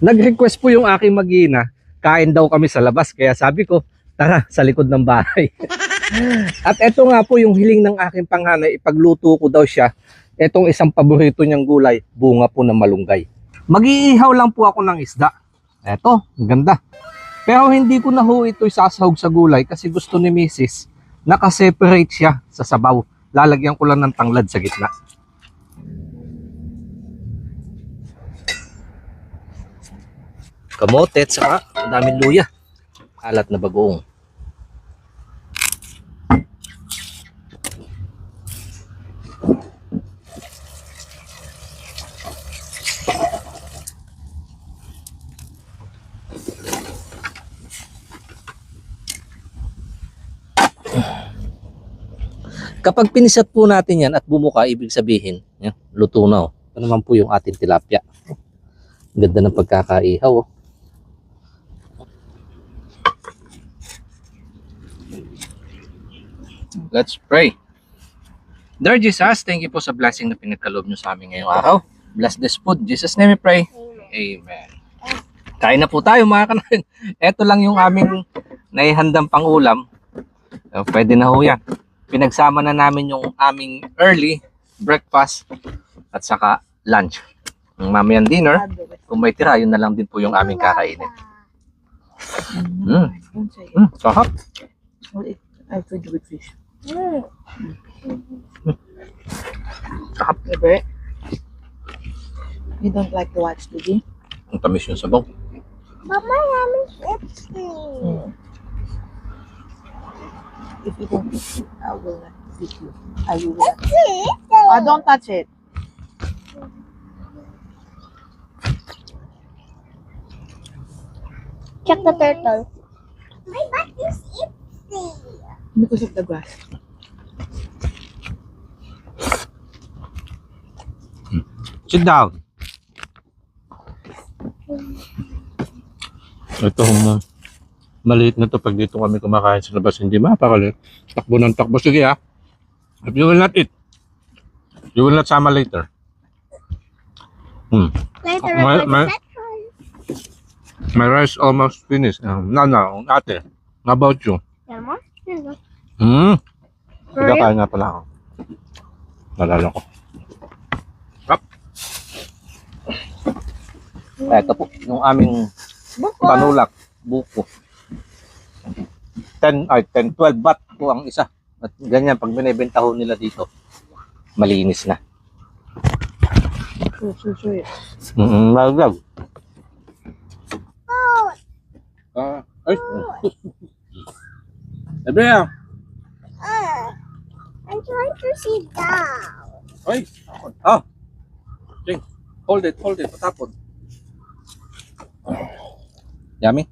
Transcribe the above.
Nag-request po yung aking mag-ina, kain daw kami sa labas. Kaya sabi ko, tara sa likod ng bahay. At eto nga po yung hiling ng aking panganay, ipagluto ko daw siya. Etong isang paborito niyang gulay, bunga po ng malunggay. Mag-iihaw lang po ako ng isda. Eto, ang ganda. Pero hindi ko na ho ito isasahog sa gulay kasi gusto ni Mrs. Naka-separate siya sa sabaw. Lalagyan ko lang ng tanglad sa gitna. Kamote at saka daming luya. Alat na bagoong. Kapag pinisat po natin yan at bumuka, ibig sabihin, yan, luto na. Ito naman po yung ating tilapia. Ganda ng pagkakaihaw. Oh. Let's pray. Dear Jesus, thank you po sa blessing na pinagkaloob nyo sa amin ngayong araw. Bless this food. Jesus' name we pray. Amen. Kain na po tayo mga kanain. Ito lang yung aming naihandang pangulam. Pwede na ho yan. Pinagsama na namin yung aming early breakfast at saka lunch. Yung mamayang dinner, kung may tira, yun na lang din po yung aming kakainin. Sarap. I feed with fish. Sarap. You don't like to watch TV? Ang tamis yung sabaw. Mama, yummy ipsy. If you don't eat it, I will not feed you. I will not. I don't touch it. Check the turtle. My butt is ipsy. Because of the grass. Sit down. Ito maliit na to pag dito kami kumakain sa labas, hindi mapakalit. Takbo ng takbo. Sige ha. If you will not eat, you will not sama later. Later, My rice almost finished. No, ate. How about you? Pagkakain nga pala ako. Nalala ko. Up. Ito po, yung aming panulak, buko. 12 baht po ang isa. At ganyan, pag binibenta ho nila dito, malinis na. Sweet. Malaglag. Ay. Ebrea. I'm trying to sit down. Ay. Jing, hold it. Patapon. Yummy.